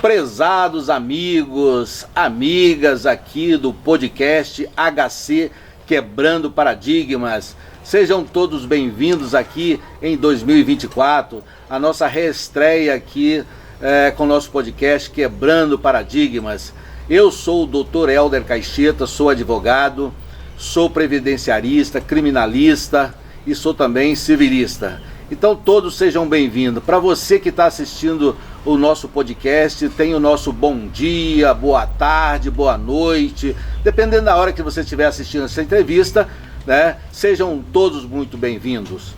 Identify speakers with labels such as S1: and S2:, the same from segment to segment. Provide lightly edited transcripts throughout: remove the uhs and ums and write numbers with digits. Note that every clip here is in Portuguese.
S1: Prezados amigos, amigas aqui do podcast HC Quebrando Paradigmas, sejam todos bem-vindos aqui em 2024, a nossa reestreia aqui com o nosso podcast Quebrando Paradigmas. Eu sou o Dr. Helder Caixeta, sou advogado, sou previdenciarista, criminalista e sou também civilista. Então todos sejam bem-vindos. Para você que está assistindo o nosso podcast, tem o nosso bom dia, boa tarde, boa noite, dependendo da hora que você estiver assistindo essa entrevista, né? Sejam todos muito bem-vindos.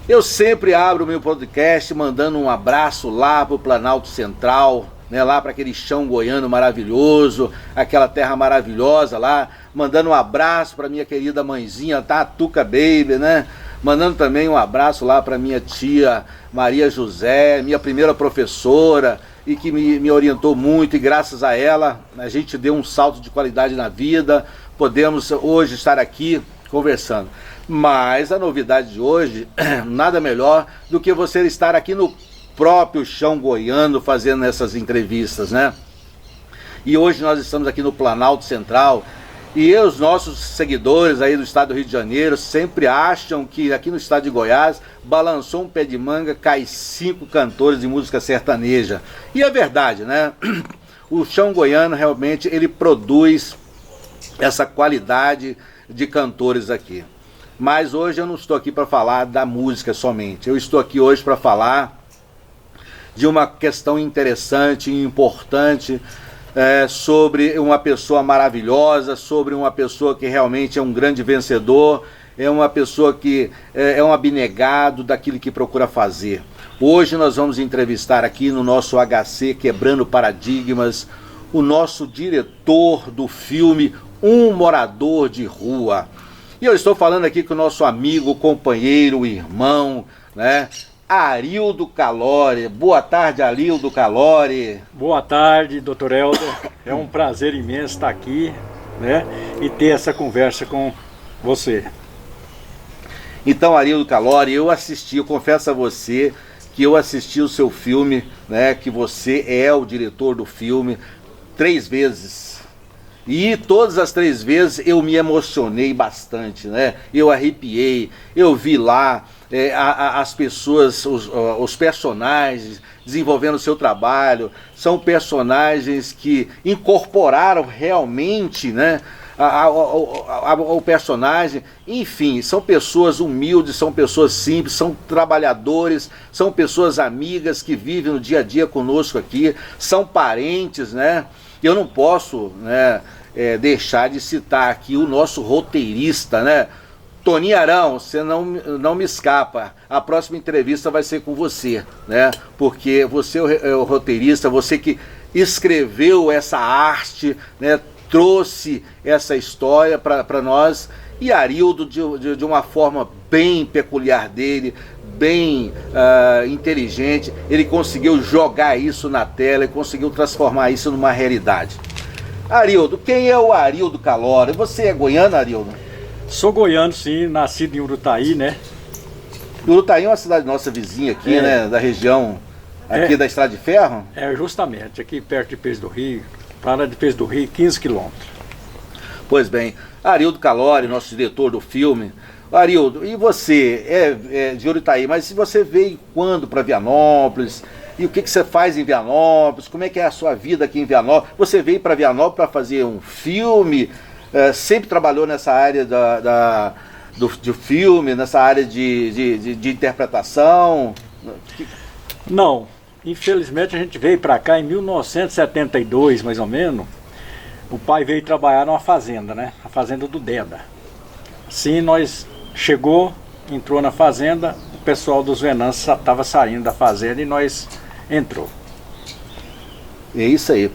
S1: Eu sempre abro o meu podcast mandando um abraço lá para o Planalto Central, né? Lá para aquele chão goiano maravilhoso, aquela terra maravilhosa lá, mandando um abraço para minha querida mãezinha, Tatuca Baby, né? Mandando também um abraço lá para minha tia Maria José, minha primeira professora, e que me orientou muito, e graças a ela a gente deu um salto de qualidade na vida, podemos hoje estar aqui conversando. Mas a novidade de hoje, nada melhor do que você estar aqui no próprio chão goiano fazendo essas entrevistas, né? E hoje nós estamos aqui no Planalto Central, e os nossos seguidores aí do estado do Rio de Janeiro sempre acham que aqui no estado de Goiás balançou um pé de manga, cai 5 cantores de música sertaneja. E é verdade, né? O chão goiano realmente ele produz essa qualidade de cantores aqui. Mas hoje eu não estou aqui para falar da música somente. Eu estou aqui hoje para falar de uma questão interessante e importante, sobre uma pessoa maravilhosa, sobre uma pessoa que realmente é um grande vencedor, é uma pessoa que é um abnegado daquilo que procura fazer. Hoje nós vamos entrevistar aqui no nosso HC Quebrando Paradigmas o nosso diretor do filme Um Morador de Rua. E eu estou falando aqui com o nosso amigo, companheiro, irmão, né? Arildo Calori. Boa tarde, Arildo Calori.
S2: Boa tarde, Dr. Helder. É um prazer imenso estar aqui, né, e ter essa conversa com você.
S1: Então, Arildo Calori, eu confesso a você que eu assisti o seu filme, né, que você é o diretor do filme, 3 vezes. E todas as 3 vezes eu me emocionei bastante, né? Eu arrepiei, eu vi lá as pessoas, os personagens desenvolvendo o seu trabalho. São personagens que incorporaram realmente, né, o personagem. Enfim, são pessoas humildes, são pessoas simples, são trabalhadores, são pessoas amigas que vivem no dia a dia conosco aqui, são parentes, né? Eu não posso, né, deixar de citar aqui o nosso roteirista, né? Toninho Arão, você não me escapa. A próxima entrevista vai ser com você, né? Porque você é o roteirista, você que escreveu essa arte, né? Trouxe essa história para nós. E Arildo, de uma forma bem peculiar dele, bem inteligente, ele conseguiu jogar isso na tela e conseguiu transformar isso numa realidade. Arildo, quem é o Arildo Calori? Você é goiano, Arildo?
S2: Sou goiano, sim, nascido em Urutaí, né?
S1: Urutaí é uma cidade nossa vizinha aqui, né? Da região aqui da Estrada de Ferro?
S2: É, justamente, aqui perto de Peixe do Rio, para de Peixe do Rio, 15 quilômetros.
S1: Pois bem, Arildo Calori, nosso diretor do filme. Arildo, e você é de Urutaí, mas se você veio quando para Vianópolis? E o que você faz em Vianópolis? Como é que é a sua vida aqui em Vianópolis? Você veio para Vianópolis para fazer um filme? Sempre trabalhou nessa área do filme, nessa área de interpretação?
S2: Não, infelizmente a gente veio para cá em 1972, mais ou menos. O pai veio trabalhar numa fazenda, né? A fazenda do Deda. Assim nós entrou na fazenda, o pessoal dos Venâncios estava saindo da fazenda e nós entrou.
S1: É isso aí.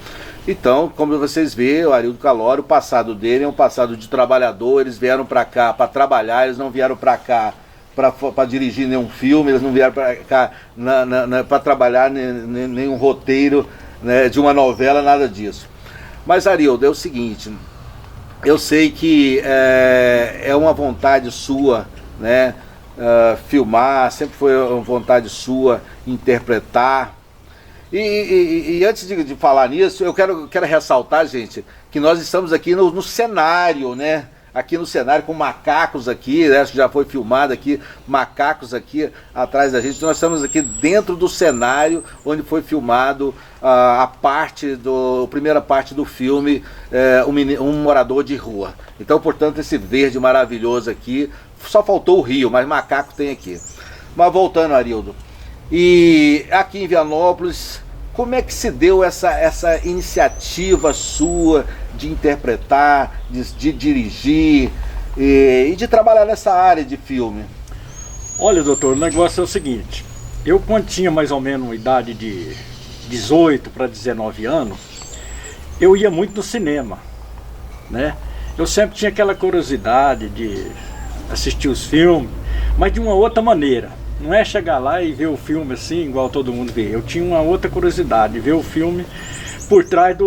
S1: Então, como vocês veem, o Arildo Calori, o passado dele é um passado de trabalhador. Eles vieram para cá para trabalhar, eles não vieram para cá para dirigir nenhum filme, eles não vieram para cá para trabalhar nenhum roteiro, né, de uma novela, nada disso. Mas, Arildo, é o seguinte, eu sei que é uma vontade sua, né, filmar, sempre foi uma vontade sua interpretar. E antes de falar nisso, eu quero ressaltar, gente, que nós estamos aqui no cenário, né? Aqui no cenário com macacos aqui, né? Acho que já foi filmado aqui, macacos aqui atrás da gente. Nós estamos aqui dentro do cenário onde foi filmado a primeira parte do filme, um morador de rua. Então, portanto, esse verde maravilhoso aqui, só faltou o rio, mas macaco tem aqui. Mas voltando, Arildo, e aqui em Vianópolis, como é que se deu essa iniciativa sua de interpretar, de dirigir e de trabalhar nessa área de filme?
S2: Olha, doutor, o negócio é o seguinte. Eu, quando tinha mais ou menos uma idade de 18 para 19 anos, eu ia muito no cinema, né? Eu sempre tinha aquela curiosidade de assistir os filmes, mas de uma outra maneira. Não é chegar lá e ver o filme assim, igual todo mundo vê. Eu tinha uma outra curiosidade, de ver o filme por trás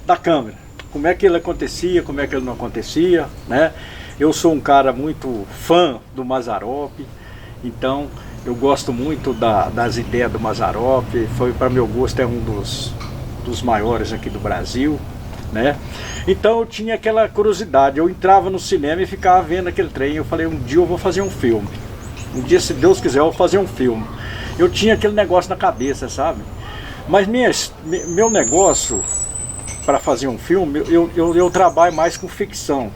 S2: da câmera. Como é que ele acontecia, como é que ele não acontecia, né? Eu sou um cara muito fã do Mazzaropi, então eu gosto muito das ideias do Mazzaropi. Foi, para meu gosto, é um dos maiores aqui do Brasil, né? Então eu tinha aquela curiosidade. Eu entrava no cinema e ficava vendo aquele trem. Eu falei, um dia eu vou fazer um filme. Um dia, se Deus quiser, eu vou fazer um filme. Eu tinha aquele negócio na cabeça, sabe? Mas meu negócio para fazer um filme, eu trabalho mais com ficção.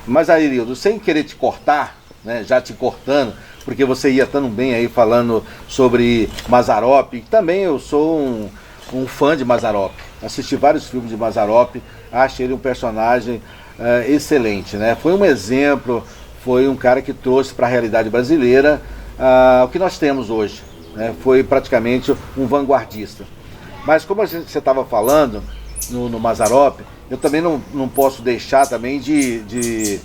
S1: Mas, Arildo, sem querer te cortar, né, já te cortando, porque você ia tão bem aí falando sobre Mazzaropi. Também eu sou um fã de Mazzaropi. Assisti vários filmes de Mazzaropi, acho ele um personagem excelente, né? Foi um exemplo, foi um cara que trouxe para a realidade brasileira o que nós temos hoje, né? Foi praticamente um vanguardista. Mas como você estava falando no Mazzaropi, eu também não posso deixar também de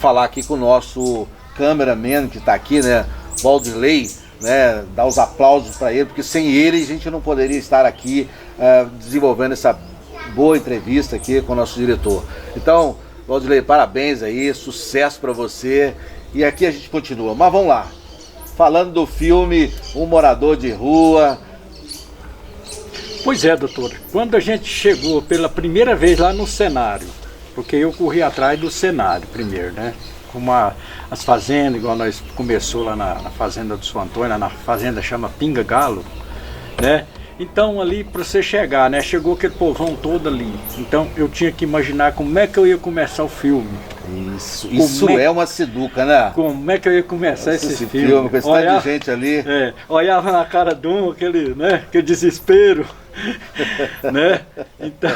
S1: falar aqui com o nosso cameraman que está aqui, né, Valdirley, né, dar os aplausos para ele, porque sem ele a gente não poderia estar aqui desenvolvendo essa boa entrevista aqui com o nosso diretor. Então, Valdirley, parabéns aí, sucesso para você, e aqui a gente continua. Mas vamos lá, falando do filme Um Morador de Rua.
S2: Pois é, doutor, quando a gente chegou pela primeira vez lá no cenário, porque eu corri atrás do cenário primeiro, né? Como as fazendas, igual nós começou lá na fazenda do São Antônio, na fazenda chama Pinga Galo, né? Então ali para você chegar, né? Chegou aquele povão todo ali. Então eu tinha que imaginar como é que eu ia começar o filme.
S1: Isso é uma siduca, né?
S2: Como é que eu ia começar esse filme?
S1: Com esse tanto de gente ali.
S2: Olhava na cara de um, aquele desespero, né? Então,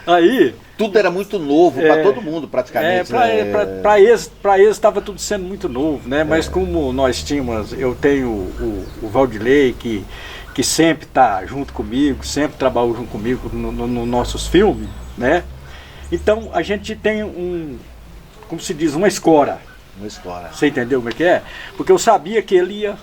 S2: aí...
S1: Tudo era muito novo para todo mundo, praticamente.
S2: Para eles estava tudo sendo muito novo, né? Mas como nós tínhamos, eu tenho o Valdirley, que sempre está junto comigo, sempre trabalhou junto comigo nos nossos filmes, né? Então a gente tem como se diz, uma escora.
S1: Uma escora.
S2: Você entendeu como é que é? Porque eu sabia que ele ia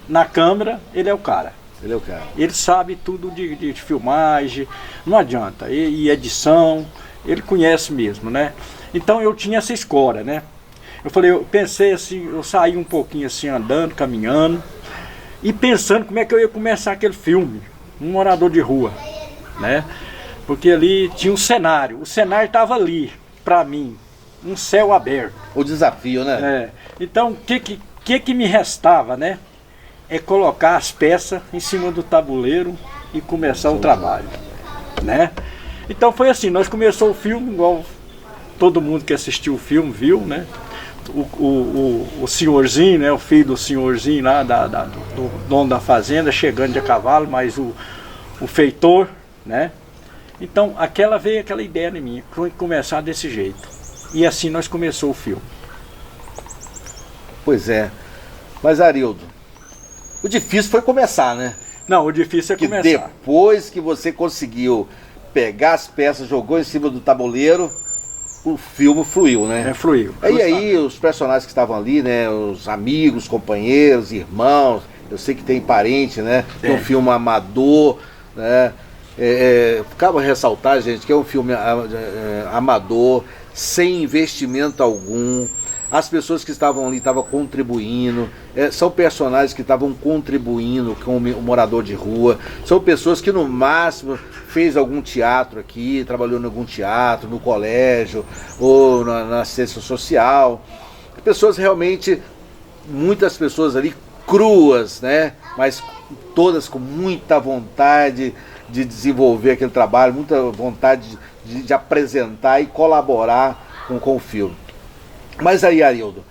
S2: na câmera, ele é o cara.
S1: Ele é o cara.
S2: Ele sabe tudo de filmagem, não adianta, e edição, ele conhece mesmo, né? Então eu tinha essa escora, né? Eu pensei assim, eu saí um pouquinho assim, andando, caminhando, e pensando como é que eu ia começar aquele filme, Um Morador de Rua, né? Porque ali tinha um cenário, o cenário estava ali, para mim, um céu aberto.
S1: O desafio, né?
S2: Então, o que me restava, né? É colocar as peças em cima do tabuleiro e começar o trabalho, né? Então foi assim, nós começamos o filme, igual todo mundo que assistiu o filme viu, né? O senhorzinho, né? O filho do senhorzinho lá, do dono da fazenda, chegando de a cavalo, mas o feitor, né? Então veio aquela ideia em mim, começar desse jeito. E assim nós começamos o filme.
S1: Pois é. Mas, Arildo, o difícil foi começar, né?
S2: Não, o difícil é começar.
S1: Depois que você conseguiu pegar as peças, jogou em cima do tabuleiro, o filme fluiu, né?
S2: Fluiu.
S1: E aí os personagens que estavam ali, né? Os amigos, companheiros, irmãos, eu sei que tem parente, né? Que é um filme amador, né? Cabe ressaltar, gente, que é um filme amador, sem investimento algum. as pessoas que estavam ali estavam contribuindo, são personagens que estavam contribuindo com o morador de rua, são pessoas que no máximo fez algum teatro aqui, trabalhou em algum teatro, no colégio ou na assistência social, pessoas realmente, muitas pessoas ali cruas, né? Mas todas com muita vontade de desenvolver aquele trabalho, muita vontade de apresentar e colaborar com o filme. Mas aí, Arildo,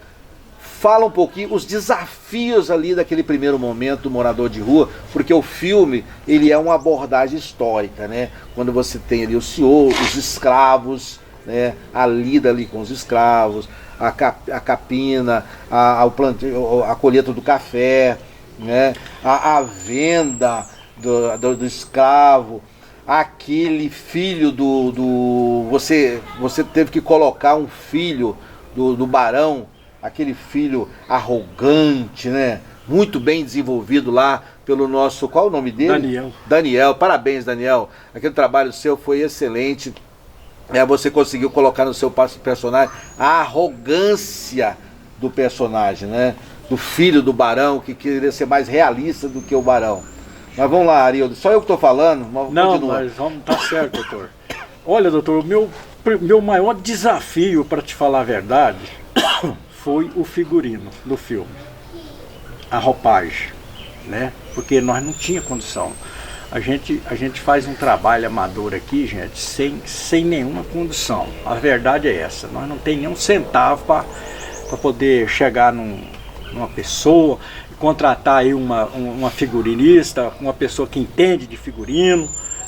S1: fala um pouquinho os desafios ali daquele primeiro momento do morador de rua, porque o filme, ele é uma abordagem histórica, né? Quando você tem ali o senhor, os escravos, né? A lida ali com os escravos, a capina, a colheita do café, né? A venda do escravo, aquele filho você teve que colocar um filho do barão, aquele filho arrogante, né? Muito bem desenvolvido lá pelo nosso, qual é o nome dele? Daniel, parabéns, Daniel. Aquele trabalho seu foi excelente. Você conseguiu colocar no seu personagem a arrogância do personagem, né? Do filho do barão, que queria ser mais realista do que o barão. Mas vamos lá, Arildo, só eu que estou falando?
S2: Não, mas vamos, tá certo, doutor. Olha, doutor, o meu maior desafio, para te falar a verdade, foi o figurino do filme. A roupagem, né? Porque nós não tínhamos condição. A gente faz um trabalho amador aqui, gente, sem nenhuma condição. A verdade é essa. Nós não temos nem um centavo para poder chegar numa pessoa, contratar aí uma figurinista, uma pessoa que entende de figurino,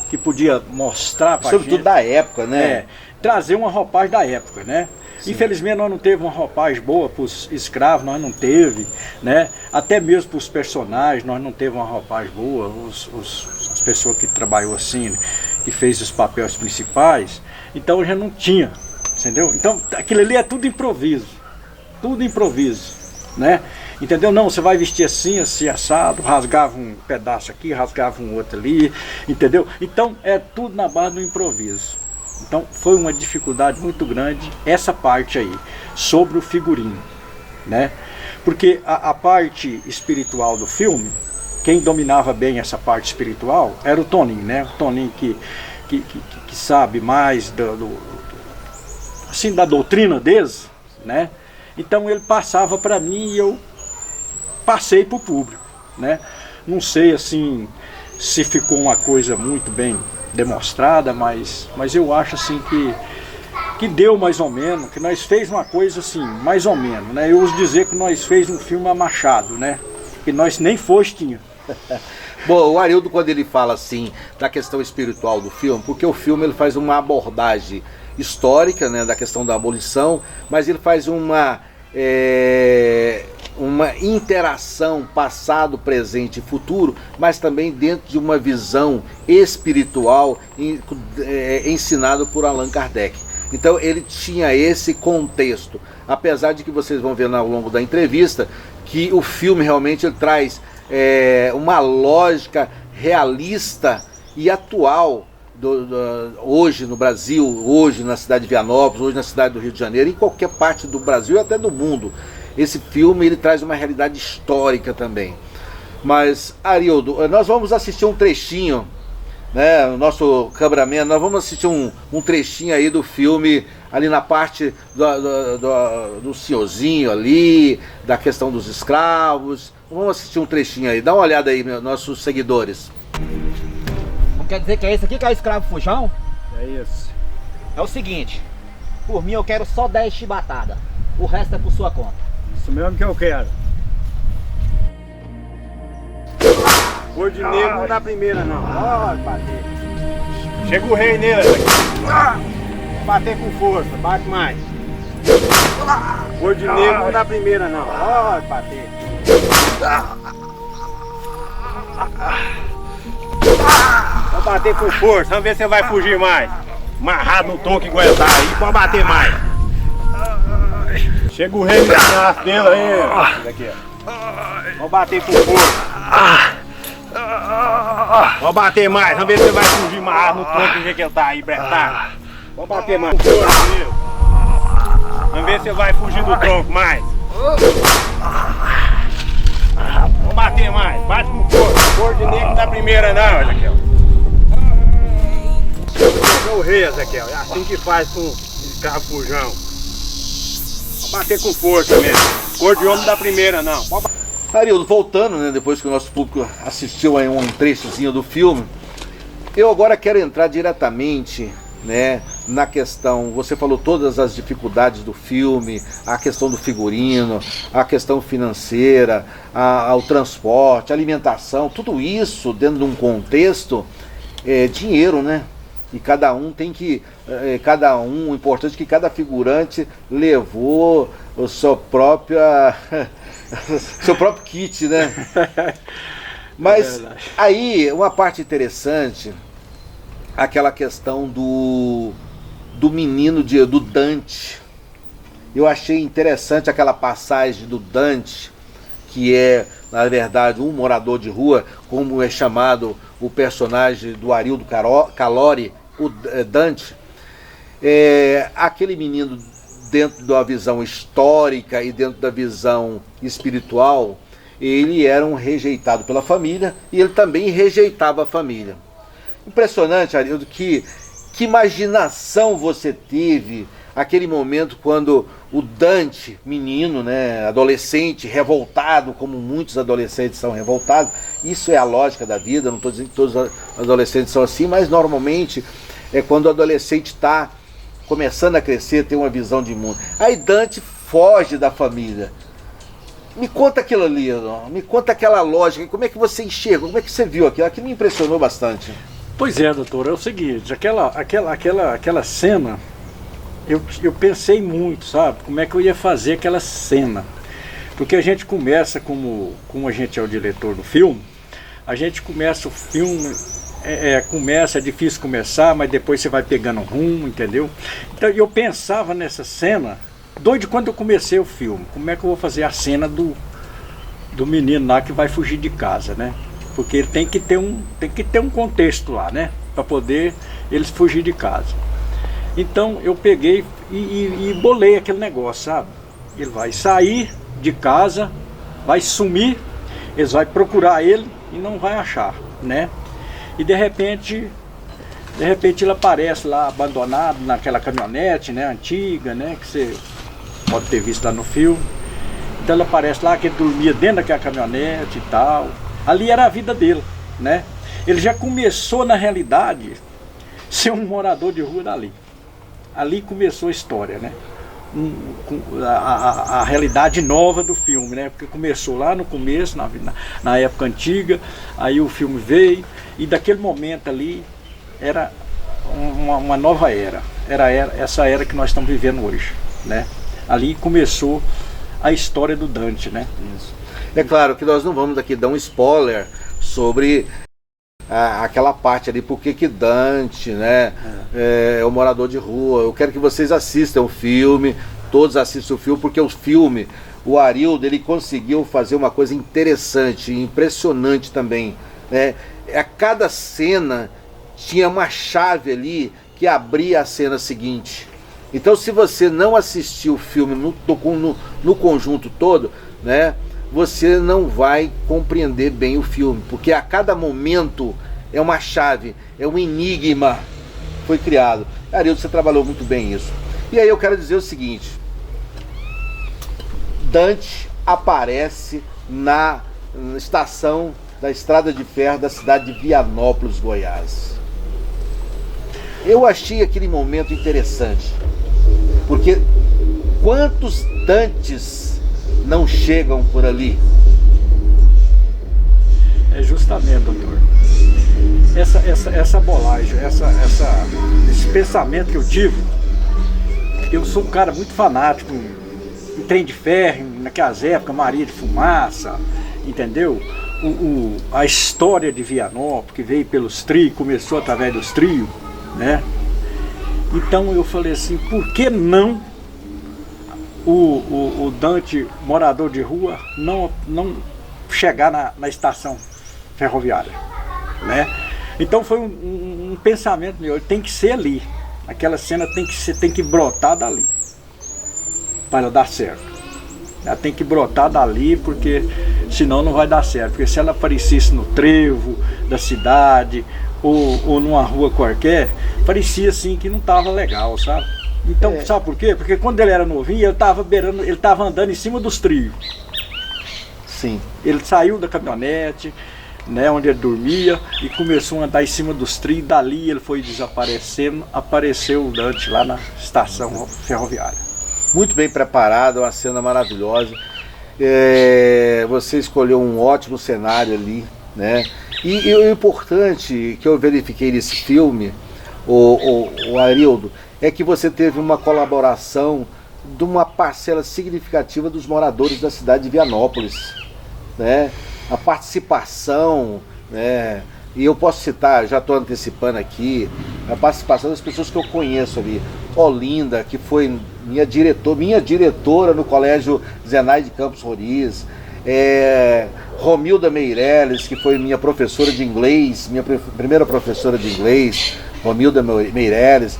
S2: que podia mostrar para a gente.
S1: Sobretudo da época, né?
S2: Trazer uma roupagem da época, né? Sim. Infelizmente nós não teve uma roupagem boa para os escravos, nós não teve, né? Até mesmo para os personagens, nós não teve uma roupagem boa, as pessoas que trabalhou assim, que fez os papéis principais, então já não tinha, entendeu? Então aquilo ali é tudo improviso, né? Entendeu? Não, você vai vestir assim, assim, assado, rasgava um pedaço aqui, rasgava um outro ali, entendeu? Então é tudo na base do improviso. Então foi uma dificuldade muito grande essa parte aí, sobre o figurino, né? Porque a parte espiritual do filme, quem dominava bem essa parte espiritual era o Toninho, né? O Toninho que sabe mais assim, da doutrina deles, né? Então ele passava para mim e eu passei para o público, né? Não sei assim se ficou uma coisa muito bem demonstrada, mas eu acho assim que deu mais ou menos, que nós fez uma coisa assim, mais ou menos, né? Eu uso dizer que nós fez um filme a Machado, né? Que nós nem fosse tinha.
S1: Bom, o Arildo, quando ele fala assim da questão espiritual do filme, porque o filme ele faz uma abordagem histórica, né, da questão da abolição, mas ele faz uma interação passado, presente e futuro, mas também dentro de uma visão espiritual ensinado por Allan Kardec. Então ele tinha esse contexto, apesar de que vocês vão ver ao longo da entrevista que o filme realmente ele traz uma lógica realista e atual hoje no Brasil, hoje na cidade de Vianópolis, hoje na cidade do Rio de Janeiro, em qualquer parte do Brasil e até do mundo. Esse filme ele traz uma realidade histórica também. Mas, Arildo, nós vamos assistir um trechinho, né? O nosso cameraman, nós vamos assistir um trechinho aí do filme, ali na parte do senhorzinho ali, da questão dos escravos. Vamos assistir um trechinho aí, dá uma olhada aí, nossos seguidores.
S3: Quer dizer que é esse aqui que é o escravo fujão?
S2: É isso.
S3: É o seguinte, por mim eu quero só 10 chibatadas, o resto é por sua conta.
S2: Isso mesmo que eu quero.
S4: Cor de negro não dá primeira não. Pode bater. Chega o rei nele. Bater com força, bate mais. Cor de negro não dá primeira não. Pode bater. Pode bater com força, vamos ver se você vai fugir mais. Amarrado no toque igual tá aí, pode bater mais. Chega o rei no braço dele aí. Aqui, ó. Vamos bater com força. Vamos bater mais, vamos ver se você vai fugir mais no tronco do jeito que ele tá aí, bretado. Vamos bater mais. Com força mesmo. Vamos ver se você vai fugir do tronco mais. Vamos bater mais. Bate com força. Cor de negro da primeira não, Ezequiel. Pegou o rei, Ezequiel. É assim que faz com escravo fujão. Vamos bater com força mesmo. Cor de homem da primeira não.
S1: Arildo, voltando, né, depois que o nosso público assistiu aí um trechozinho do filme, eu agora quero entrar diretamente, né, na questão, você falou todas as dificuldades do filme, a questão do figurino, a questão financeira, o transporte, a alimentação, tudo isso dentro de um contexto é dinheiro, né? E cada um tem que, o importante é que cada figurante levou a sua própria, seu próprio kit, né? Mas aí, uma parte interessante, aquela questão do menino, do Dante. Eu achei interessante aquela passagem do Dante, que é, na verdade, um morador de rua, como é chamado o personagem do Arildo Calori, o Dante. Aquele menino, dentro da visão histórica e dentro da visão espiritual, ele era um rejeitado pela família e ele também rejeitava a família. Impressionante, Arildo, que imaginação você teve aquele momento quando o Dante, menino, né, adolescente, revoltado, como muitos adolescentes são revoltados. Isso é a lógica da vida, não estou dizendo que todos os adolescentes são assim, mas normalmente é quando o adolescente está começando a crescer, tem uma visão de mundo. Aí Dante foge da família. Me conta aquilo ali, me conta aquela lógica, como é que você enxerga, como é que você viu aquilo? Aquilo me impressionou bastante.
S2: Pois é, doutor, é o seguinte, aquela cena, eu pensei muito, sabe, como é que eu ia fazer aquela cena. Porque a gente começa, como a gente é o diretor do filme, a gente começa o filme, é difícil começar, mas depois você vai pegando rumo, entendeu? Então eu pensava nessa cena, doido quando eu comecei o filme, como é que eu vou fazer a cena do menino lá que vai fugir de casa, né? Porque ele tem que ter um contexto lá, né? Para poder eles fugir de casa. Então eu peguei e bolei aquele negócio, sabe? Ele vai sair de casa, vai sumir, eles vão procurar ele e não vai achar, né? E de repente ele aparece lá abandonado naquela caminhonete, né, antiga, né, que você pode ter visto lá no filme. Então ele aparece lá que ele dormia dentro daquela caminhonete e tal. Ali era a vida dele, né? Ele já começou, na realidade, ser um morador de rua dali. Ali começou a história, né? A realidade nova do filme, né? Porque começou lá no começo, na época antiga, aí o filme veio, e daquele momento ali era uma nova era. Era essa era que nós estamos vivendo hoje, né? Ali começou a história do Dante, né?
S1: Isso. É claro que nós não vamos aqui dar um spoiler sobre aquela parte ali, porque que Dante, né, é o morador de rua. Eu quero que vocês assistam o filme, todos assistam o filme, porque o filme, o Arildo, ele conseguiu fazer uma coisa interessante, impressionante também, né? A cada cena tinha uma chave ali que abria a cena seguinte. Então, se você não assistiu o filme no conjunto todo, né, você não vai compreender bem o filme, porque a cada momento é uma chave, é um enigma que foi criado. Arildo, você trabalhou muito bem isso. E aí eu quero dizer o seguinte: Dante aparece na estação da Estrada de Ferro da cidade de Vianópolis, Goiás. Eu achei aquele momento interessante, porque quantos Dantes não chegam por ali?
S2: É justamente, doutor, essa bolagem, esse pensamento que eu tive. Eu sou um cara muito fanático em trem de ferro, naquelas épocas, Maria de Fumaça, entendeu? A história de Vianópolis, que veio pelos trios, começou através dos trios, né? Então eu falei assim, por que não o Dante, morador de rua, não chegar na estação ferroviária, né? Então foi um pensamento meu, tem que ser ali, aquela cena tem que brotar dali. para ela dar certo. Ela tem que brotar dali, porque senão não vai dar certo. Porque se ela aparecesse no trevo da cidade ou numa rua qualquer, parecia assim que não estava legal, sabe? Então, sabe por quê? Porque quando ele era novinho, ele estava andando em cima dos trios.
S1: Sim.
S2: Ele saiu da caminhonete, né, onde ele dormia, e começou a andar em cima dos trios. Dali ele foi desaparecendo, apareceu o Dante lá na estação ferroviária.
S1: Muito bem preparado, uma cena maravilhosa. Você escolheu um ótimo cenário ali, né? E o importante que eu verifiquei nesse filme, o Arildo, é que você teve uma colaboração de uma parcela significativa dos moradores da cidade de Vianópolis, né? A participação, né? E eu posso citar, já estou antecipando aqui, a participação das pessoas que eu conheço ali. Olinda, que foi minha diretora no Colégio Zenai de Campos Roriz. Romilda Meirelles, que foi minha professora de inglês, minha primeira professora de inglês, Romilda Meirelles.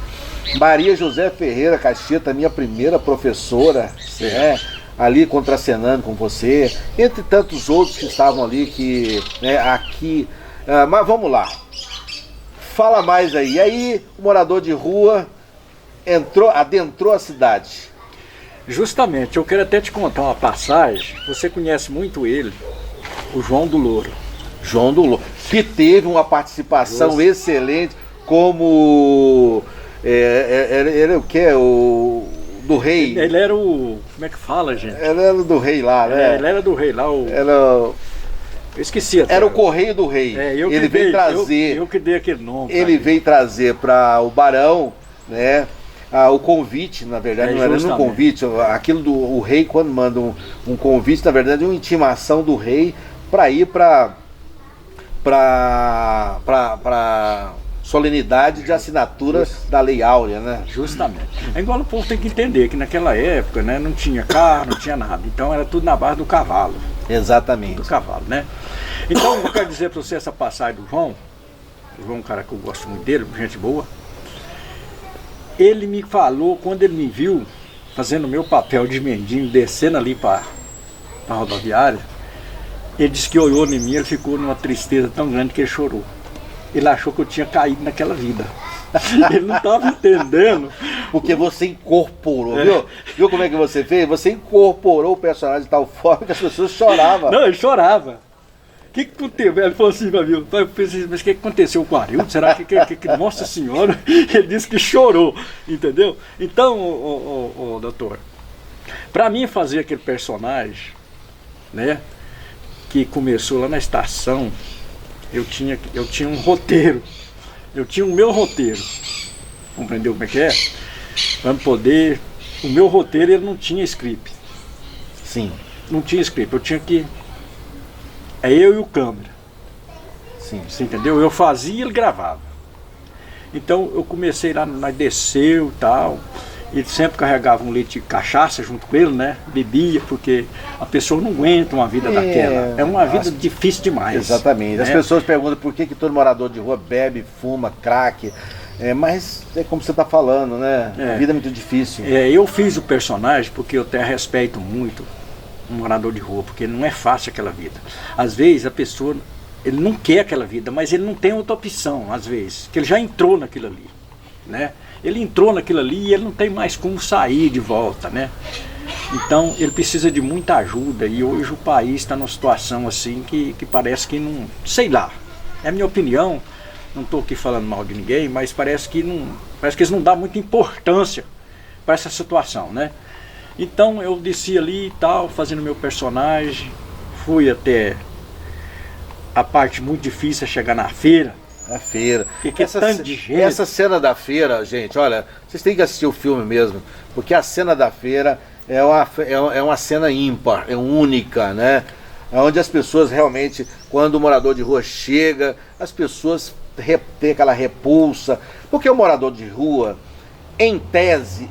S1: Maria José Ferreira Cacheta, minha primeira professora, né, ali contracenando com você, entre tantos outros que estavam ali, aqui. Mas vamos lá, fala mais aí. E aí o morador de rua adentrou a cidade.
S2: Justamente, eu quero até te contar uma passagem. Você conhece muito ele, o João do Louro.
S1: João do Louro, que teve uma participação excelente como... Ele o que? O do rei.
S2: Ele era o... Como é que fala, gente?
S1: Ele era do rei lá, né?
S2: Ele era do rei lá. Eu esqueci até.
S1: Era o Correio do Rei. Ele veio trazer...
S2: Eu que dei aquele nome.
S1: Ele veio trazer para o Barão, né? O convite, na verdade, não era nem um convite. Aquilo o rei, quando manda um convite, na verdade é uma intimação do rei para ir para solenidade de assinatura da Lei Áurea, né?
S2: Justamente. É igual o povo tem que entender que naquela época, né, não tinha carro, não tinha nada. Então era tudo na base do cavalo.
S1: Exatamente.
S2: Do cavalo, né? Então eu quero dizer para você essa passagem do João. O João é um cara que eu gosto muito dele, gente boa. Ele me falou, quando ele me viu fazendo o meu papel de mendigo, descendo ali para a rodoviária, ele disse que olhou em mim, ele ficou numa tristeza tão grande que ele chorou. Ele achou que eu tinha caído naquela vida. Ele não estava entendendo.
S1: Porque você incorporou, viu? Viu como é que você fez? Você incorporou o personagem de tal forma que as pessoas choravam.
S2: Não, ele chorava. O que aconteceu? Ele falou assim para mim, mas o que aconteceu com o Arildo? Será que Nossa Senhora? Ele disse que chorou, entendeu? Então, doutor, para mim fazer aquele personagem, né, que começou lá na estação, eu tinha um roteiro, eu tinha o meu roteiro, compreendeu como é que é? Para poder, o meu roteiro ele não tinha script.
S1: Sim.
S2: Não tinha script, eu tinha que... eu e o câmera.
S1: Sim.
S2: Você entendeu? Eu fazia e ele gravava. Então eu comecei lá, nós desceu e tal. Ele sempre carregava um leite de cachaça junto com ele, né? Bebia, porque a pessoa não aguenta uma vida daquela. É uma vida difícil demais.
S1: Exatamente.
S2: Né?
S1: As pessoas perguntam por que todo morador de rua bebe, fuma, crack. Mas é como você está falando, né? A vida é muito difícil.
S2: Eu fiz o personagem porque eu até respeito muito um morador de rua, porque não é fácil aquela vida. Às vezes a pessoa, ele não quer aquela vida, mas ele não tem outra opção, às vezes, que ele já entrou naquilo ali, né? Ele entrou naquilo ali e ele não tem mais como sair de volta, né? Então ele precisa de muita ajuda, e hoje o país está numa situação assim que parece que não, sei lá, é a minha opinião, não estou aqui falando mal de ninguém, mas parece que eles não dão muita importância para essa situação, né? Então eu desci ali e tal, fazendo meu personagem, fui até a parte muito difícil, chegar na feira.
S1: A feira.
S2: Tanto de gente.
S1: Essa cena da feira, gente, olha, vocês têm que assistir o filme mesmo, porque a cena da feira é uma cena ímpar, é única, né? Onde as pessoas realmente, quando o morador de rua chega, as pessoas têm aquela repulsa, porque o morador de rua, em tese,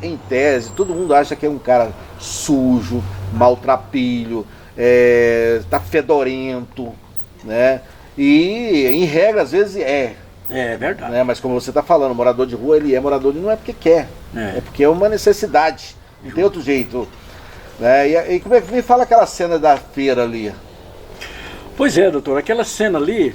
S1: todo mundo acha que é um cara sujo, maltrapilho, tá fedorento, né? E em regra às vezes é
S2: verdade,
S1: né? Mas como você está falando, morador de rua, ele é morador não é porque quer, é porque é uma necessidade, não tem outro jeito. E como é que me fala aquela cena da feira ali?
S2: Pois é, doutor, aquela cena ali,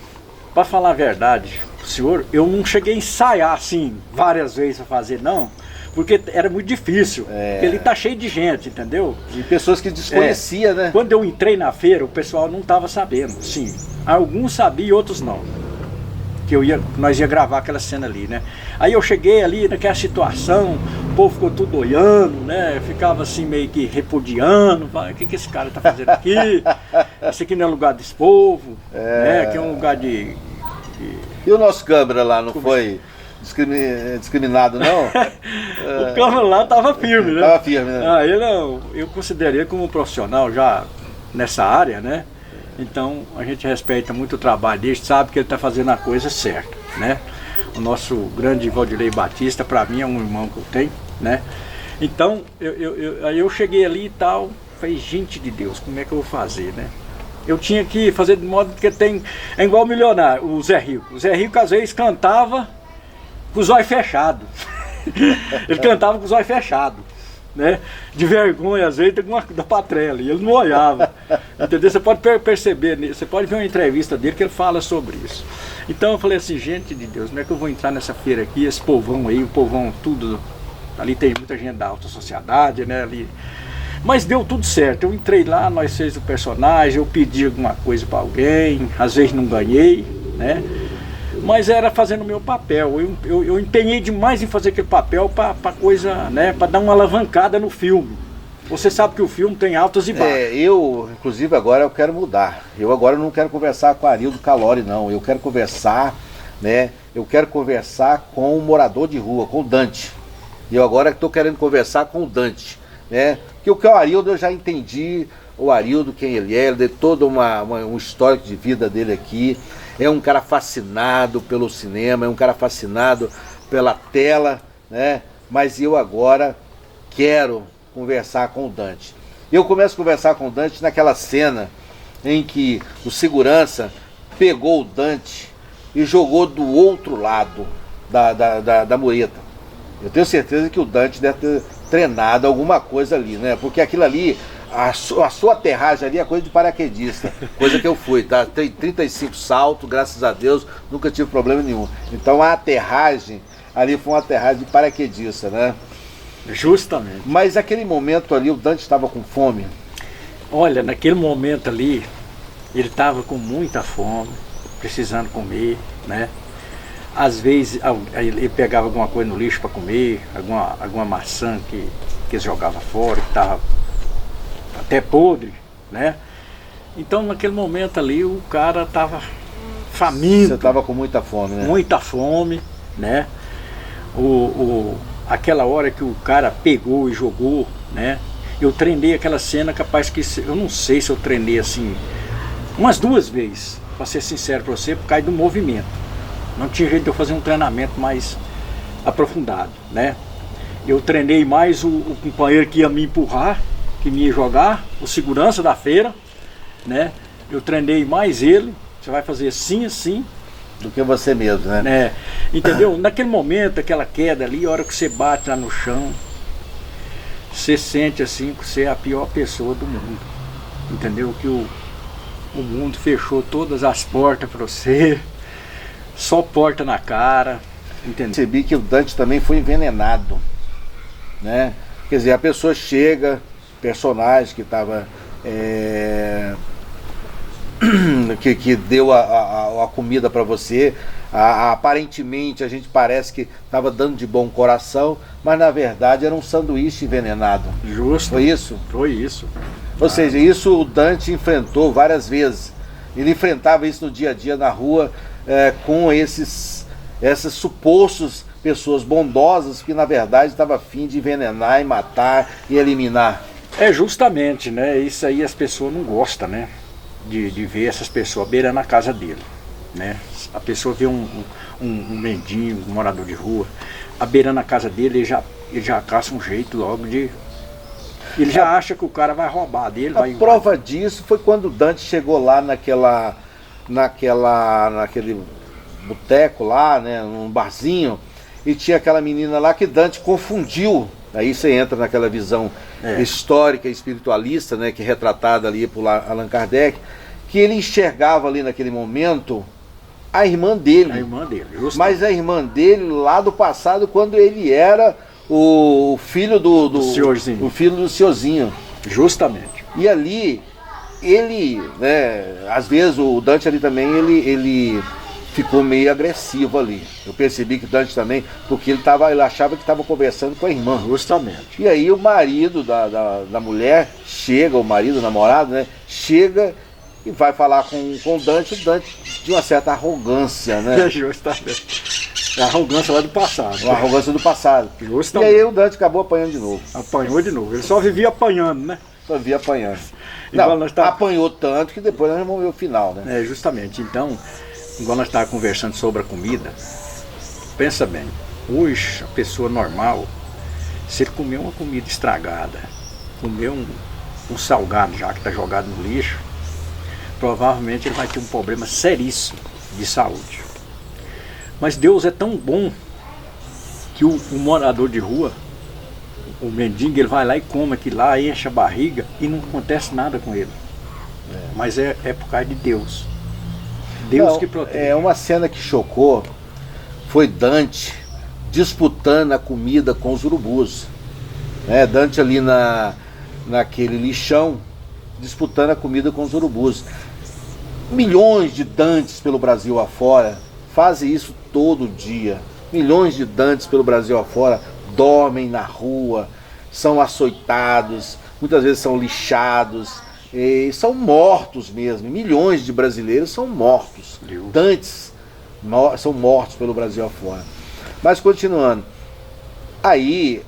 S2: para falar a verdade, senhor, eu não cheguei a ensaiar assim várias vezes para fazer, não, porque era muito difícil. Porque ele tá cheio de gente, entendeu?
S1: De pessoas que desconhecia, né?
S2: Quando eu entrei na feira, o pessoal não estava sabendo, sim. Alguns sabiam e outros não. Que nós ia gravar aquela cena ali, né? Aí eu cheguei ali naquela situação, o povo ficou tudo olhando, né? Ficava assim meio que repudiando, o que esse cara tá fazendo aqui? Esse aqui não é lugar desse povo, né? Aqui é um lugar de...
S1: E o nosso câmera lá, não foi discriminado, não?
S2: O câmera lá tava firme, né?
S1: Tava firme, né?
S2: Eu considerei como um profissional já nessa área, né? Então a gente respeita muito o trabalho dele, sabe que ele está fazendo a coisa certa, né? O nosso grande Valdilei Batista, para mim, é um irmão que eu tenho, né? Então aí eu cheguei ali e tal, falei, gente de Deus, como é que eu vou fazer, né? Eu tinha que fazer de modo que é igual o milionário, o Zé Rico. O Zé Rico às vezes cantava com os olhos fechados. Ele cantava com os olhos fechados, né? De vergonha, às vezes, da patrela, e ele não olhava. Entendeu? Você pode perceber, você pode ver uma entrevista dele que ele fala sobre isso. Então eu falei assim, gente de Deus, como é que eu vou entrar nessa feira aqui, esse povão aí, o povão tudo, ali tem muita gente da alta sociedade, né? Ali. Mas deu tudo certo, eu entrei lá, nós fez o personagem, eu pedi alguma coisa para alguém, às vezes não ganhei, né? Mas era fazendo o meu papel, eu empenhei demais em fazer aquele papel para coisa, né, para dar uma alavancada no filme. Você sabe que o filme tem altos e baixos.
S1: Inclusive agora eu quero mudar, eu agora não quero conversar com o Arildo Calori não, eu quero conversar, né, com o morador de rua, com o Dante. E eu agora estou querendo conversar com o Dante, né, porque o que é o Arildo eu já entendi, o Arildo, quem ele deu todo um histórico de vida dele aqui. É um cara fascinado pelo cinema, é um cara fascinado pela tela, né? Mas eu agora quero conversar com o Dante. Eu começo a conversar com o Dante naquela cena em que o segurança pegou o Dante e jogou do outro lado da mureta. Eu tenho certeza que o Dante deve ter treinado alguma coisa ali, né? Porque aquilo ali, a sua aterragem ali é coisa de paraquedista, coisa que eu fui, tá? Tem 35 saltos, graças a Deus, nunca tive problema nenhum. Então a aterragem ali foi uma aterragem de paraquedista, né?
S2: Justamente.
S1: Mas naquele momento ali, o Dante estava com fome?
S2: Olha, naquele momento ali, ele estava com muita fome, precisando comer, né? Às vezes ele pegava alguma coisa no lixo para comer, alguma maçã que ele jogava fora, que estava até podre, né? Então naquele momento ali o cara estava faminto.
S1: Você estava com muita fome, né?
S2: Muita fome, né? Aquela hora que o cara pegou e jogou, né? Eu treinei aquela cena, capaz que, eu não sei se eu treinei assim, umas 2 vezes, para ser sincero para você, por causa do movimento. Não tinha jeito de eu fazer um treinamento mais aprofundado, né? Eu treinei mais o companheiro que ia me empurrar, que me ia jogar, o segurança da feira, né? Eu treinei mais ele, você vai fazer assim, assim.
S1: Do que você mesmo, né?
S2: Entendeu? Naquele momento, aquela queda ali, a hora que você bate lá no chão, você sente assim que você é a pior pessoa do mundo. Entendeu? Que o mundo fechou todas as portas para você, só porta na cara, entendeu?
S1: Percebi que o Dante também foi envenenado, né? Quer dizer, a pessoa chega, personagem que estava que deu a comida para você, aparentemente a gente parece que estava dando de bom coração, mas na verdade era um sanduíche envenenado.
S2: Justo.
S1: Foi isso?
S2: Foi isso.
S1: Ou seja, isso o Dante enfrentou várias vezes. Ele enfrentava isso no dia a dia na rua, com esses supostos pessoas bondosas que na verdade estavam a fim de envenenar e matar e eliminar.
S2: Justamente, né? Isso aí as pessoas não gostam, né? De ver essas pessoas beirando a casa dele, né? A pessoa vê um mendigo, um morador de rua, beirando a casa dele, ele já caça um jeito logo de... Ele já acha que o cara vai roubar dele.
S1: A prova disso foi quando o Dante chegou lá naquele boteco lá, né, num barzinho, e tinha aquela menina lá que Dante confundiu Aí você entra naquela visão histórica e espiritualista, né, que é retratada ali por Allan Kardec, que ele enxergava ali naquele momento a irmã dele.
S2: A irmã dele, justamente.
S1: Mas a irmã dele lá do passado, quando ele era o filho do
S2: senhorzinho.
S1: O filho do senhorzinho.
S2: Justamente.
S1: E ali, ele, né, às vezes o Dante ali também, ele ficou meio agressivo ali. Eu percebi que o Dante também, porque ele achava que estava conversando com a irmã.
S2: Justamente.
S1: E aí o marido da mulher chega, o marido, o namorado, né, chega e vai falar com o Dante de uma certa arrogância, né?
S2: Justamente. É a arrogância lá do passado.
S1: Uma arrogância do passado.
S2: Justamente.
S1: E aí o Dante acabou apanhando de novo.
S2: Apanhou de novo. Ele só vivia apanhando, né?
S1: Só via apanhando.
S2: Igual
S1: Não,
S2: nós tá-
S1: apanhou tanto que depois nós vamos ver o final, né?
S2: É, justamente. Então, igual nós estávamos conversando sobre a comida, pensa bem, hoje a pessoa normal, se ele comer uma comida estragada, comer um salgado já que está jogado no lixo, provavelmente ele vai ter um problema seríssimo de saúde. Mas Deus é tão bom que o morador de rua, o mendigo, ele vai lá e come aquilo lá, enche a barriga e não acontece nada com ele. Mas é por causa de Deus. Deus
S1: Não,
S2: que protege.
S1: É uma cena que chocou, foi Dante disputando a comida com os urubus. Né? Dante ali naquele lixão, disputando a comida com os urubus. Milhões de Dantes pelo Brasil afora fazem isso todo dia. Milhões de Dantes pelo Brasil afora dormem na rua, são açoitados, muitas vezes são lixados, são mortos mesmo. Milhões de brasileiros são mortos.
S2: Deus.
S1: Dantes são mortos pelo Brasil afora. Mas continuando, aí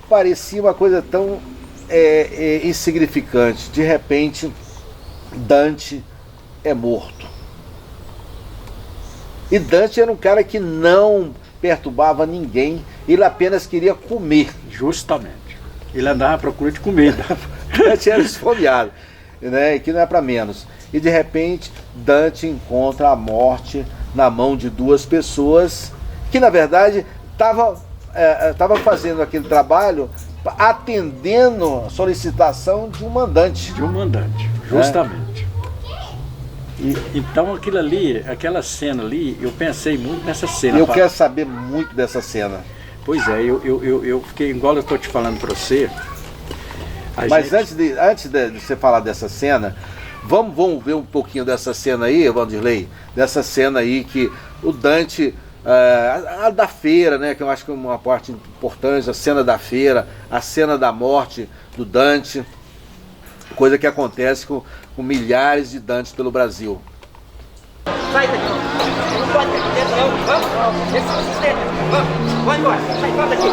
S1: parecia uma coisa tão insignificante. De repente, Dante é morto. E Dante era um cara que não perturbava ninguém, ele apenas queria comer.
S2: Justamente. Ele andava à procura de comida.
S1: Dante era esfomeado, né? Que não é para menos. E de repente, Dante encontra a morte na mão de duas pessoas que, na verdade, estavam fazendo aquele trabalho atendendo a solicitação de um mandante.
S2: De um mandante, justamente. Então aquilo ali, aquela cena ali, eu pensei muito nessa cena.
S1: Eu quero saber muito dessa cena.
S2: Pois é, eu fiquei, igual eu estou te falando para você.
S1: Mas antes de você falar dessa cena, vamos ver um pouquinho dessa cena aí, Vanderlei? Dessa cena aí que o Dante, a da feira, né? Que eu acho que é uma parte importante, a cena da feira, a cena da morte do Dante. Coisa que acontece com milhares de Dantes pelo Brasil.
S3: Sai daqui. Não pode ter dentro, não. Vamos. Esse é o sistema. Vamos. Vai embora. Sai fora daqui.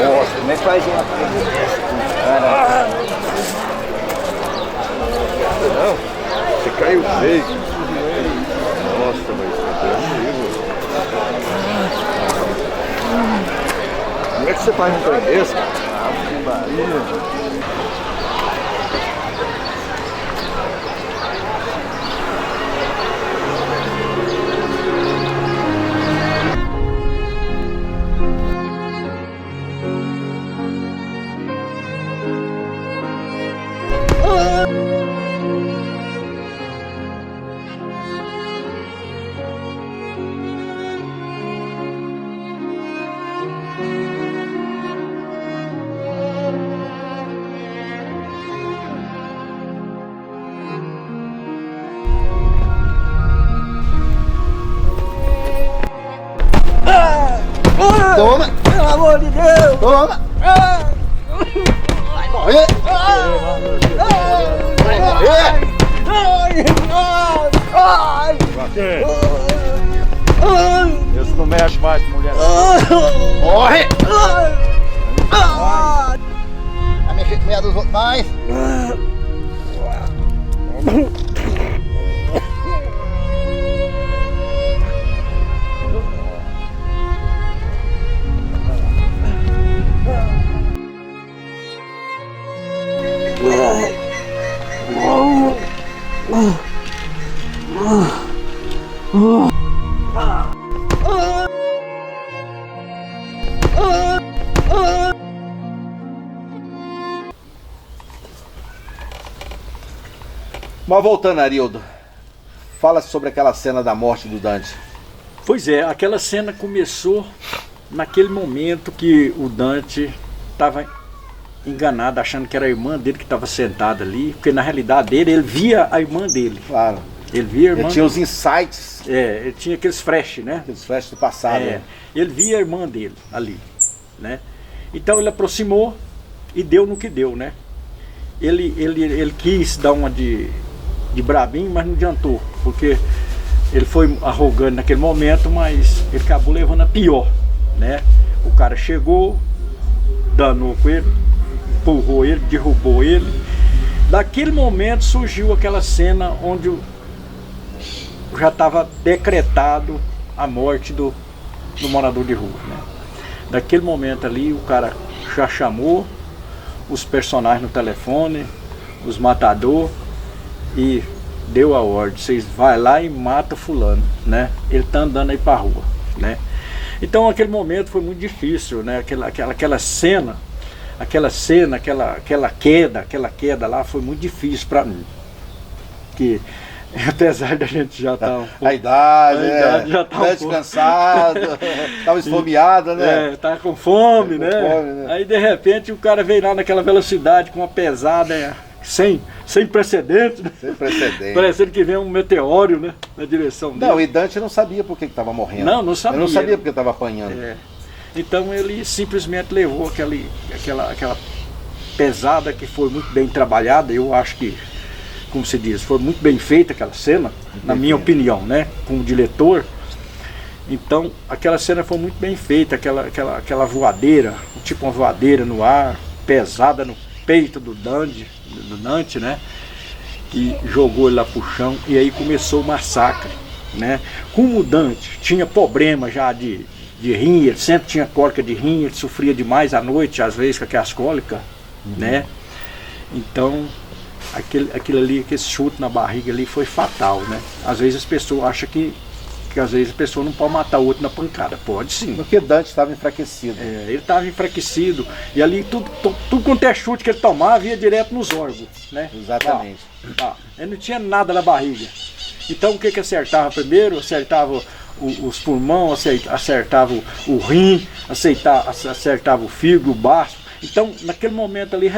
S3: Nossa, como é que faz uma coisa dessa com o cara?
S5: Não, você caiu feio. Nossa, mas tá como é que você faz um trem desse, cara? Ave Maria.
S3: Toma! Pelo amor de Deus! Toma! Vai morrer! Vai morrer!
S5: Esse não mexe mais com mulher.
S3: Morre! Vai mexer com meia dos outros mais!
S1: Mas voltando, Arildo, fala sobre aquela cena da morte do Dante.
S2: Pois é, aquela cena começou naquele momento que o Dante estava enganado, achando que era a irmã dele que estava sentada ali, porque na realidade ele via a irmã dele.
S1: Claro.
S2: Ele via a irmã.
S1: Ele tinha os insights.
S2: Ele tinha aqueles flash, né?
S1: Aqueles flash do passado. Né?
S2: Ele via a irmã dele ali, né? Então ele aproximou e deu no que deu, né? Ele quis dar uma de brabinho, mas não adiantou, porque ele foi arrogante naquele momento, mas ele acabou levando a pior, né? O cara chegou, danou com ele, empurrou ele, derrubou ele. Daquele momento surgiu aquela cena onde já estava decretado a morte do morador de rua, né? Daquele momento ali o cara já chamou os personagens no telefone, os matador, e deu a ordem: vocês vai lá e mata fulano, né? Ele tá andando aí pra rua, né? Então aquele momento foi muito difícil, né? Aquela cena, aquela queda lá foi muito difícil para mim, que apesar da gente já estar
S1: a idade
S2: já tá
S1: cansado, estava esfomeado, né?
S2: Tá com fome, né?
S1: Fome, né?
S2: Aí de repente o cara veio lá naquela velocidade com uma pesada sem precedentes, né?
S1: Sem precedentes.
S2: Parecendo que vem um meteoro, né? Na direção dele.
S1: Não, e Dante não sabia por que estava morrendo.
S2: Não sabia.
S1: Ele não sabia porque estava apanhando.
S2: Então ele simplesmente levou aquela pesada, que foi muito bem trabalhada. Eu acho que, como se diz, foi muito bem feita aquela cena, na minha opinião, né? Como diretor. Então aquela cena foi muito bem feita, aquela voadeira, tipo uma voadeira no ar, pesada no peito do Dante, né? E jogou ele lá pro chão, e aí começou o massacre, né? Como o Dante tinha problema já de rim, ele sempre tinha cólica de rim, ele sofria demais à noite, às vezes com aquelas cólicas, né? Então aquele chute na barriga ali foi fatal, né? Às vezes as pessoas acham que às vezes a pessoa não pode matar o outro na pancada. Pode sim.
S1: Porque Dante estava enfraquecido.
S2: Ele estava enfraquecido. E ali tudo quanto é chute que ele tomava ia direto nos órgãos, né?
S1: Exatamente.
S2: Ele não tinha nada na barriga. Então o que acertava primeiro? Acertava os pulmões, acertava o rim, acertava o fígado, o baço. Então naquele momento ali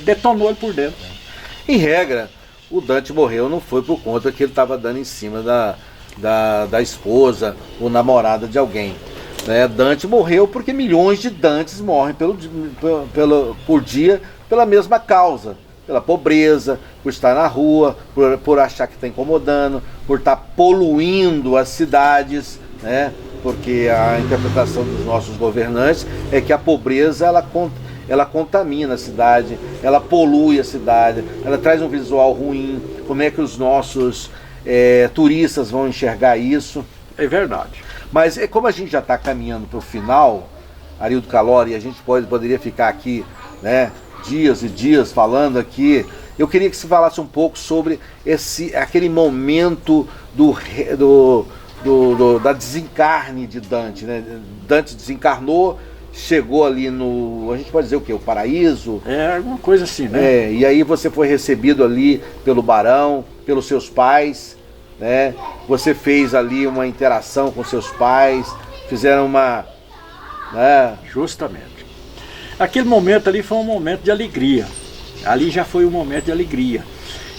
S2: detonou ele por dentro.
S1: Em regra, o Dante morreu não foi por conta que ele estava dando em cima da esposa ou namorada de alguém, né? Dante morreu porque milhões de Dantes morrem por dia pela mesma causa, pela pobreza, por estar na rua, por achar que está incomodando, por estar poluindo as cidades, né? Porque a interpretação dos nossos governantes é que a pobreza ela contamina a cidade, ela polui a cidade, ela traz um visual ruim. Como é que os nossos turistas vão enxergar isso?
S2: É verdade.
S1: Mas como a gente já está caminhando para o final, Arildo Calori, e a gente poderia ficar aqui, né, dias e dias falando aqui, eu queria que você falasse um pouco sobre aquele momento da desencarne de Dante, né? Dante desencarnou, chegou ali a gente pode dizer o quê? O paraíso?
S2: Alguma coisa assim, né?
S1: E aí você foi recebido ali pelo barão, pelos seus pais, né? Você fez ali uma interação com seus pais, fizeram uma... né?
S2: Justamente. Aquele momento ali foi um momento de alegria. Ali já foi um momento de alegria.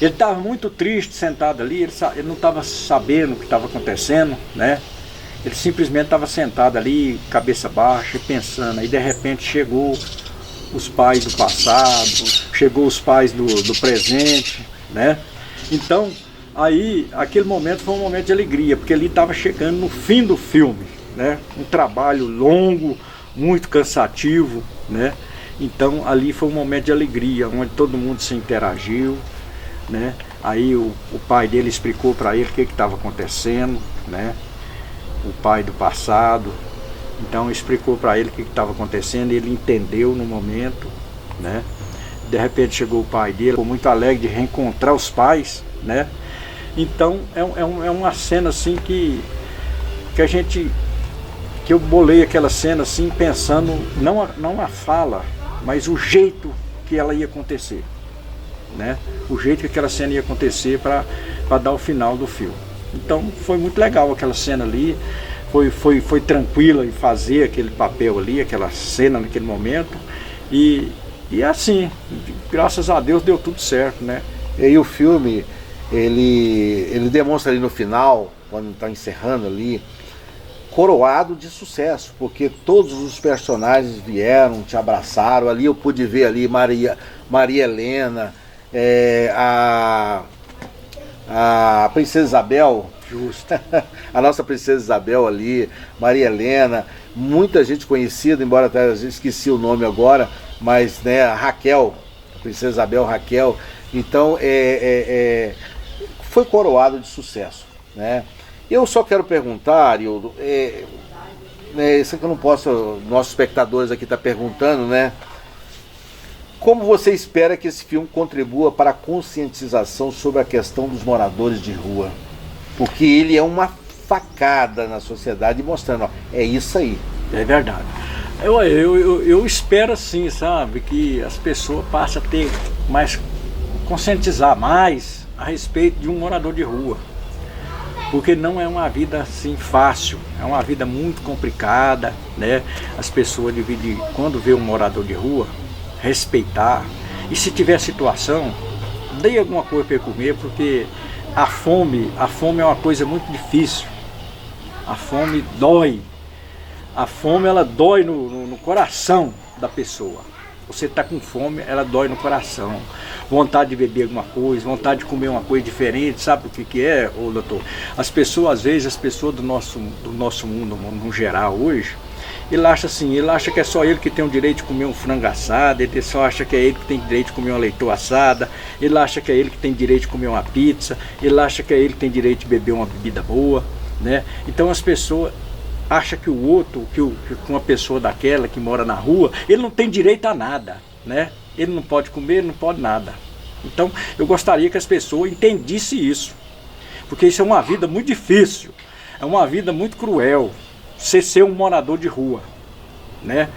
S2: Ele estava muito triste sentado ali, ele não estava sabendo o que estava acontecendo, né? Ele simplesmente estava sentado ali, cabeça baixa, pensando. Aí de repente chegou os pais do passado, chegou os pais do presente, né? Então, aí, aquele momento foi um momento de alegria, porque ele estava chegando no fim do filme, né? Um trabalho longo, muito cansativo, né? Então, ali foi um momento de alegria, onde todo mundo se interagiu, né? Aí o pai dele explicou para ele o que estava acontecendo, né? O pai do passado, então explicou para ele o que estava acontecendo, ele entendeu no momento, né? De repente chegou o pai dele, ficou muito alegre de reencontrar os pais, né? Então é uma cena assim que eu bolei aquela cena assim pensando não a fala, mas o jeito que ela ia acontecer, né? O jeito que aquela cena ia acontecer para dar o final do filme. Então foi muito legal aquela cena ali, foi tranquila em fazer aquele papel ali, aquela cena naquele momento, e assim, graças a Deus deu tudo certo, né?
S1: E aí o filme, ele demonstra ali no final, quando está encerrando ali, coroado de sucesso, porque todos os personagens vieram, te abraçaram. Ali eu pude ver ali Maria Helena, a Princesa Isabel,
S2: Justo.
S1: a nossa Princesa Isabel ali, Maria Helena, muita gente conhecida, embora até esqueci o nome agora, mas né, a Raquel, a Princesa Isabel, Raquel. Então foi coroado de sucesso, né? Eu só quero perguntar, Arildo, isso que eu não posso, nossos espectadores aqui estão perguntando, né? Como você espera que esse filme contribua para a conscientização sobre a questão dos moradores de rua? Porque ele é uma facada na sociedade, mostrando, ó, é isso aí.
S2: É verdade. Eu espero assim, sabe, que as pessoas passem a ter mais, conscientizar mais a respeito de um morador de rua. Porque não é uma vida assim fácil, é uma vida muito complicada, né? As pessoas devem, quando vê um morador de rua, respeitar. E se tiver situação, dê alguma coisa para ele comer, porque a fome é uma coisa muito difícil. A fome dói. A fome, ela dói no coração da pessoa. Você está com fome, ela dói no coração. Vontade de beber alguma coisa, vontade de comer uma coisa diferente, sabe o que é, ô doutor? As pessoas, às vezes, as pessoas do nosso mundo, no geral, hoje, ele acha que é só ele que tem o direito de comer um frango assado, ele só acha que é ele que tem direito de comer uma leitoa assada, ele acha que é ele que tem direito de comer uma pizza, ele acha que é ele que tem direito de beber uma bebida boa, né? Então as pessoas acham que o outro, que uma pessoa daquela que mora na rua, ele não tem direito a nada, né? Ele não pode comer, ele não pode nada. Então eu gostaria que as pessoas entendessem isso, porque isso é uma vida muito difícil, é uma vida muito cruel, você ser um morador de rua, né?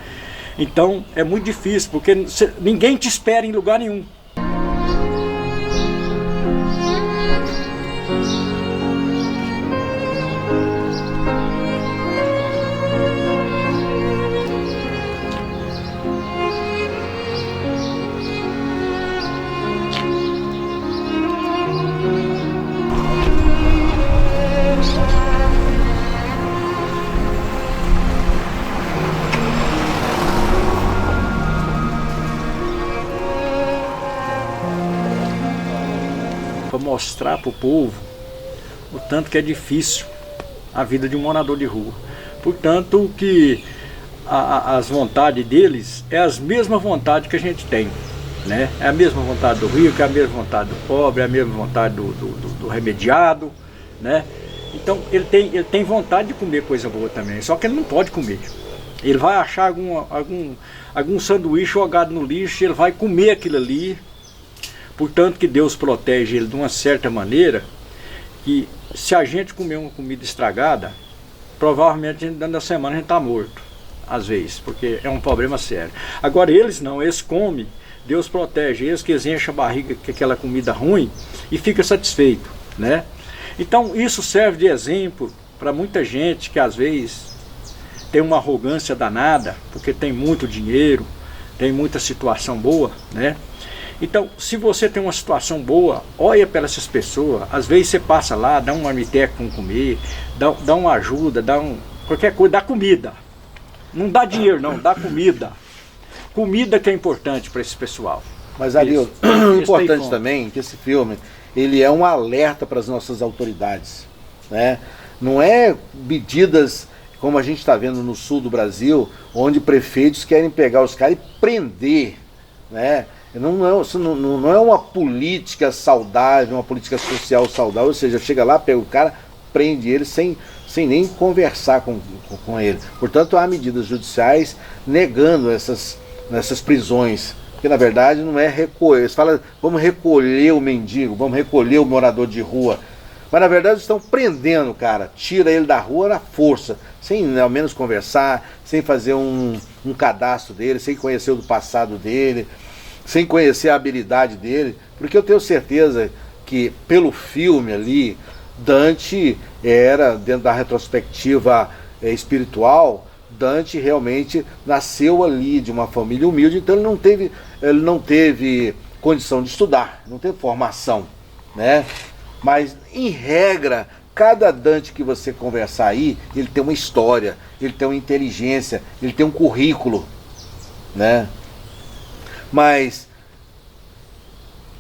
S2: Então é muito difícil, porque ninguém te espera em lugar nenhum. Para mostrar para o povo o tanto que é difícil a vida de um morador de rua. Portanto, que as vontades deles é as mesmas vontades que a gente tem, né? É a mesma vontade do rico, é a mesma vontade do pobre, é a mesma vontade do remediado, né? Então ele tem vontade de comer coisa boa também, só que ele não pode comer. Ele vai achar algum sanduíche jogado no lixo, ele vai comer aquilo ali. Portanto que Deus protege ele de uma certa maneira, que se a gente comer uma comida estragada, provavelmente dentro da semana a gente está morto, às vezes, porque é um problema sério. Agora eles não, eles comem, Deus protege eles, que eles enchem a barriga com aquela comida ruim e fica satisfeito, né? Então isso serve de exemplo para muita gente que às vezes tem uma arrogância danada, porque tem muito dinheiro, tem muita situação boa, né? Então, se você tem uma situação boa, olha para essas pessoas. Às vezes você passa lá, dá um marmiteco com comer, dá uma ajuda, qualquer coisa, dá comida. Não dá dinheiro não, dá comida. Comida que é importante para esse pessoal.
S1: Mas Arildo, importante também que esse filme, ele é um alerta para as nossas autoridades, né? Não é medidas como a gente está vendo no sul do Brasil, onde prefeitos querem pegar os caras e prender, né? Não é uma política saudável, uma política social saudável, ou seja, chega lá, pega o cara, prende ele sem nem conversar com ele. Portanto, há medidas judiciais negando essas prisões, porque na verdade não é recolher. Eles falam, vamos recolher o mendigo, vamos recolher o morador de rua, mas na verdade estão prendendo o cara, tira ele da rua na força, sem ao menos conversar, sem fazer um cadastro dele, sem conhecer o do passado dele. sem conhecer a habilidade dele, porque eu tenho certeza que pelo filme ali, Dante era, dentro da retrospectiva espiritual, Dante realmente nasceu ali de uma família humilde, então ele não teve condição de estudar, não teve formação, né? Mas, em regra, cada Dante que você conversar aí, ele tem uma história, ele tem uma inteligência, ele tem um currículo, né? Mas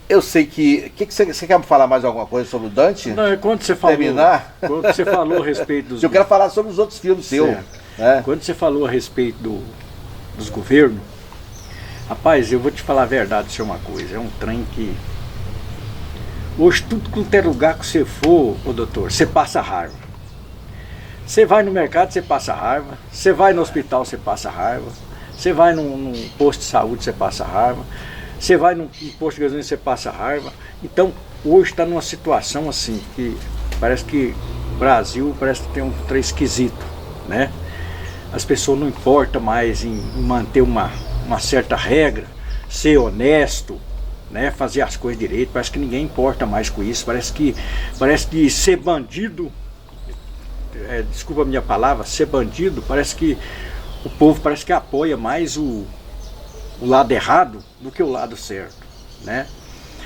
S1: eu sei que você quer falar mais alguma coisa sobre o Dante?
S2: Não, é quando você falou,
S1: terminar?
S2: Quando você falou a respeito dos...
S1: Eu quero falar sobre os outros filmes seus. Né?
S2: Quando você falou a respeito dos governos, rapaz, eu vou te falar a verdade, isso é uma coisa, é um trem que... Hoje, tudo quanto é lugar que você for, ô doutor, você passa raiva. Você vai no mercado, você passa raiva. Você vai no hospital, você passa raiva. Você vai num posto de saúde, você passa raiva. Você vai num posto de gasolina, você passa raiva. Então, hoje está numa situação assim, que parece que o Brasil parece que tem um trem esquisito, né? As pessoas não importam mais em manter uma certa regra, ser honesto, né, fazer as coisas direito. Parece que ninguém importa mais com isso. Parece que ser bandido, desculpa a minha palavra, ser bandido, parece que o povo parece que apoia mais o lado errado do que o lado certo, né?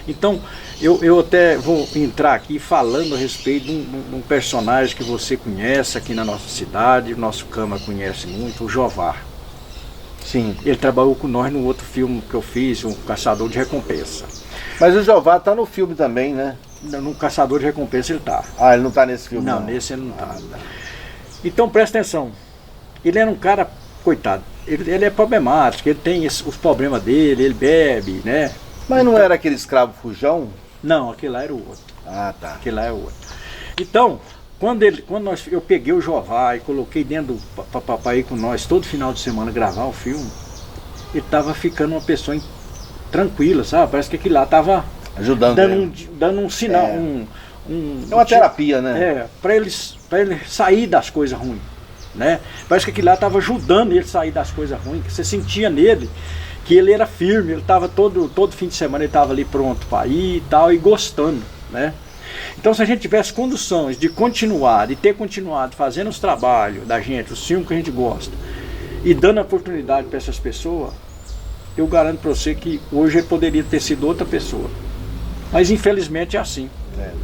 S2: Então eu até vou entrar aqui falando a respeito de um personagem que você conhece aqui na nossa cidade, o nosso Câmara conhece muito, o Jovar.
S1: Sim.
S2: Ele trabalhou com nós no outro filme que eu fiz, um Caçador de Recompensa.
S1: Mas o Jovar tá no filme também, né?
S2: No Caçador de Recompensa ele tá.
S1: Ah, ele não tá nesse filme?
S2: Não, nesse ele não tá. Então presta atenção. Ele era um cara, coitado, ele é problemático, ele tem os problemas dele, ele bebe, né?
S1: Mas não era aquele escravo fujão?
S2: Não, aquele lá era o outro.
S1: Ah, tá.
S2: Aquele lá é o outro. Então, eu peguei o Jovar e coloquei dentro para ir com nós todo final de semana gravar o filme, ele tava ficando uma pessoa tranquila, sabe? Parece que aquilo lá tava
S1: ajudando
S2: dando um sinal,
S1: é uma terapia, né?
S2: para ele sair das coisas ruins, né? Parece que aquilo lá tava ajudando ele a sair das coisas ruins, que você sentia nele que ele era firme, ele tava todo fim de semana ele tava ali pronto para ir e tal, e gostando, né? Então, se a gente tivesse condições de continuar, de ter continuado fazendo os trabalhos da gente, os filmes que a gente gosta, e dando oportunidade para essas pessoas, eu garanto para você que hoje ele poderia ter sido outra pessoa. Mas infelizmente é assim.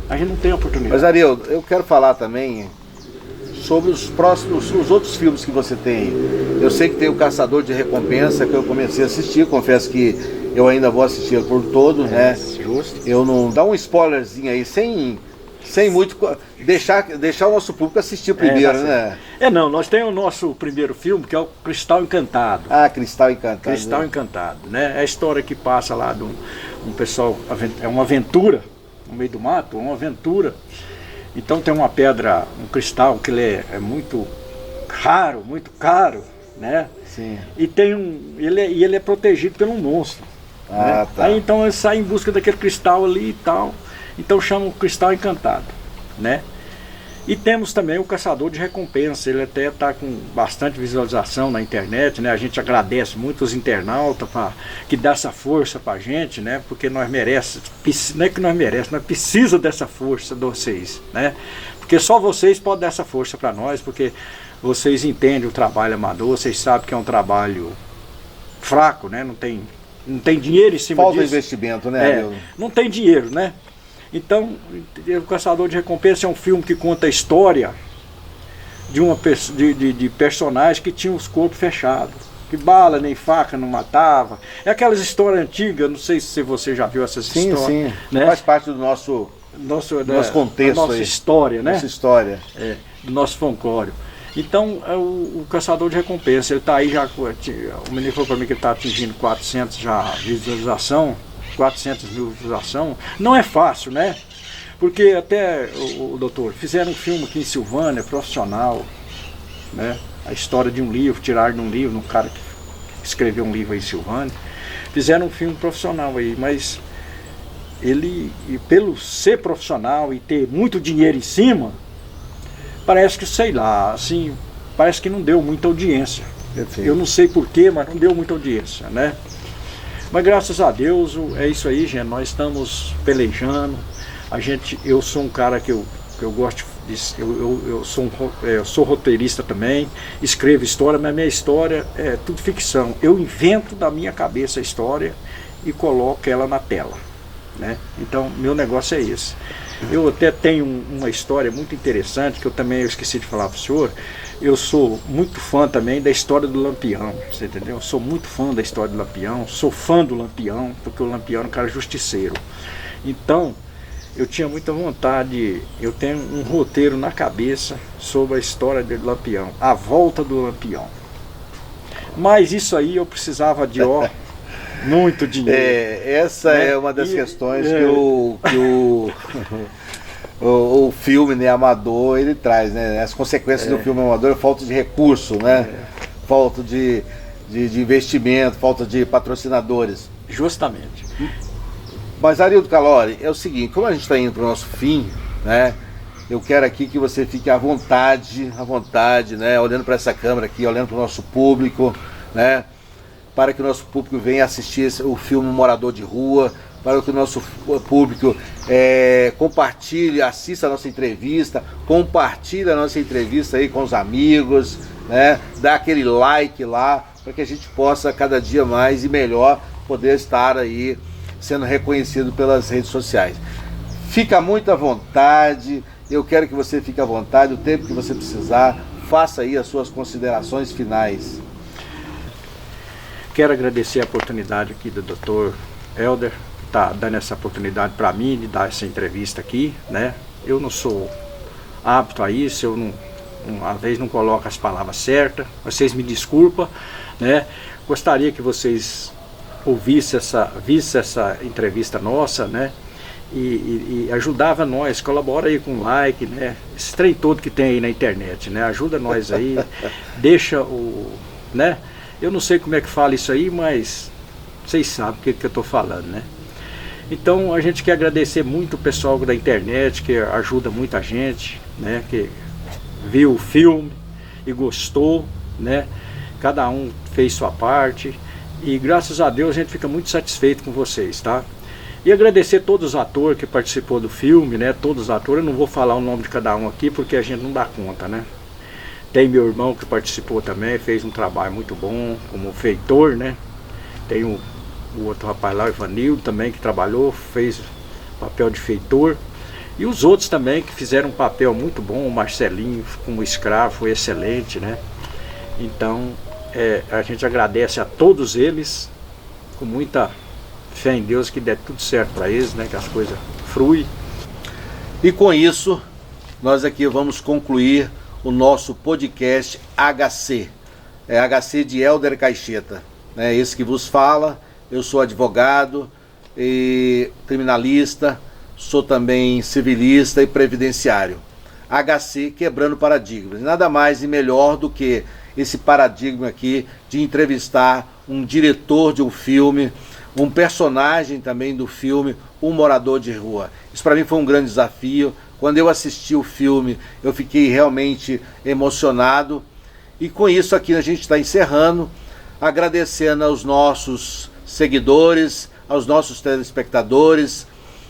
S2: A gente não tem oportunidade.
S1: Mas Ariel, eu quero falar também sobre os outros filmes que você tem. Eu sei que tem o Caçador de Recompensa, que eu comecei a assistir, confesso que eu ainda vou assistir por todo, né?
S2: Justo.
S1: Eu não... Dá um spoilerzinho aí, sem muito... Deixar o nosso público assistir primeiro, né?
S2: Não, nós temos o nosso primeiro filme, que é o Cristal Encantado.
S1: Ah, Cristal Encantado.
S2: Cristal Encantado, né? É a história que passa lá de um pessoal... É uma aventura, no meio do mato, uma aventura. Então tem uma pedra, um cristal, que ele é muito raro, muito caro, né?
S1: Sim.
S2: E ele é protegido por um monstro.
S1: Ah,
S2: né?
S1: tá.
S2: Aí então ele sai em busca daquele cristal ali e tal. Então chama o Cristal Encantado, né? E temos também o Caçador de Recompensa. Ele até está com bastante visualização na internet, né? A gente agradece muito os internautas que dá essa força pra gente, né? Porque nós merecemos, não é que nós merecemos, nós precisamos dessa força de vocês, né? Porque só vocês podem dar essa força para nós, porque vocês entendem o trabalho amador, vocês sabem que é um trabalho fraco, né? Não tem dinheiro em cima
S1: Falta
S2: disso.
S1: investimento, né?
S2: Não tem dinheiro, né? Então, o Caçador de Recompensa é um filme que conta a história de personagens que tinham os corpos fechados, que bala nem faca não matava. É aquelas histórias antigas, não sei se você já viu essas histórias.
S1: Sim,
S2: né?
S1: Faz parte do nosso contexto,
S2: nossa
S1: aí.
S2: História, né?
S1: Nossa história.
S2: Do nosso folclore. Então, o Caçador de Recompensa, ele está aí já, o menino falou para mim que ele está atingindo 400 já visualização, 400 mil visualização. Não é fácil, né? Porque até, o doutor, fizeram um filme aqui em Silvânia, profissional, né? A história de um livro, tiraram de um livro, um cara que escreveu um livro aí em Silvânia. Fizeram um filme profissional aí, mas ele, pelo ser profissional e ter muito dinheiro em cima, parece que, sei lá, assim, parece que não deu muita audiência.
S1: Perfeito.
S2: Eu não sei porquê, mas não deu muita audiência, né? Mas graças a Deus, é isso aí, gente. Nós estamos pelejando. Eu sou um cara que eu gosto de, eu sou roteirista também, escrevo história, mas minha história é tudo ficção. Eu invento da minha cabeça a história e coloco ela na tela, né? Então, meu negócio é esse. Eu até tenho uma história muito interessante, que eu esqueci de falar para o senhor. Eu sou muito fã também da história do Lampião, você entendeu? Eu sou muito fã da história do Lampião, sou fã do Lampião, porque o Lampião é um cara justiceiro. Então, eu tinha muita vontade, eu tenho um roteiro na cabeça sobre a história do Lampião, a volta do Lampião. Mas isso aí eu precisava de muito dinheiro.
S1: Essa é uma das questões que o filme, né, amador, ele traz, né? As consequências do filme amador é falta de recurso, né? Falta de investimento, falta de patrocinadores.
S2: Justamente.
S1: Mas, Arildo Calori, é o seguinte, como a gente está indo para o nosso fim, né? Eu quero aqui que você fique à vontade, né? Olhando para essa câmera aqui, olhando para o nosso público, né? Para que o nosso público venha assistir o filme Morador de Rua, para que o nosso público compartilhe, assista a nossa entrevista, compartilhe a nossa entrevista aí com os amigos, né? Dá aquele like lá, para que a gente possa cada dia mais e melhor poder estar aí sendo reconhecido pelas redes sociais. Fica muito à vontade, eu quero que você fique à vontade, o tempo que você precisar, faça aí as suas considerações finais.
S2: Quero agradecer a oportunidade aqui do Dr. Helder, que está dando essa oportunidade para mim de dar essa entrevista aqui, né? Eu não sou apto a isso, eu não, às vezes não coloco as palavras certas, vocês me desculpam, né? Gostaria que vocês visse essa entrevista nossa, né? E ajudava nós, colabora aí com like, né? Esse trem todo que tem aí na internet, né? Ajuda nós aí, deixa né? Eu não sei como é que fala isso aí, mas vocês sabem o que eu tô falando, né? Então a gente quer agradecer muito o pessoal da internet, que ajuda muita gente, né? Que viu o filme e gostou, né? Cada um fez sua parte. E graças a Deus a gente fica muito satisfeito com vocês, tá? E agradecer todos os atores que participou do filme, né? Todos os atores, eu não vou falar o nome de cada um aqui porque a gente não dá conta, né? Tem meu irmão que participou também, fez um trabalho muito bom como feitor, né? Tem o outro rapaz lá, o Ivanildo, também, que trabalhou, fez papel de feitor. E os outros também que fizeram um papel muito bom, o Marcelinho como escravo foi excelente, né? Então, a gente agradece a todos eles, com muita fé em Deus que dê tudo certo para eles, né? Que as coisas fluem.
S1: E com isso, nós aqui vamos concluir o nosso podcast HC. É HC de Helder Caixeta. É esse que vos fala. Eu sou advogado e criminalista, sou também civilista e previdenciário. HC Quebrando Paradigmas. Nada mais e melhor do que esse paradigma aqui de entrevistar um diretor de um filme, um personagem também do filme, um morador de rua. Isso para mim foi um grande desafio. Quando eu assisti o filme, eu fiquei realmente emocionado. E com isso aqui a gente está encerrando, agradecendo aos nossos seguidores, aos nossos telespectadores,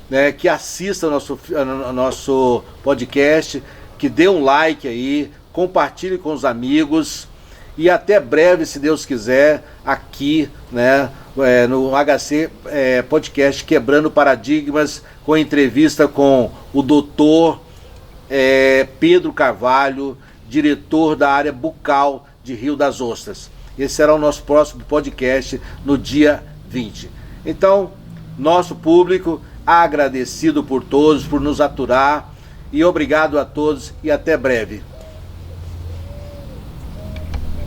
S1: né, que assistam ao nosso podcast, que dê um like aí, compartilhe com os amigos. E até breve, se Deus quiser, aqui, né, no HC Podcast Quebrando Paradigmas, com entrevista com o doutor Pedro Carvalho, diretor da área bucal de Rio das Ostras. Esse será o nosso próximo podcast no dia 20. Então, nosso público, agradecido por todos, por nos aturar, e obrigado a todos e até breve.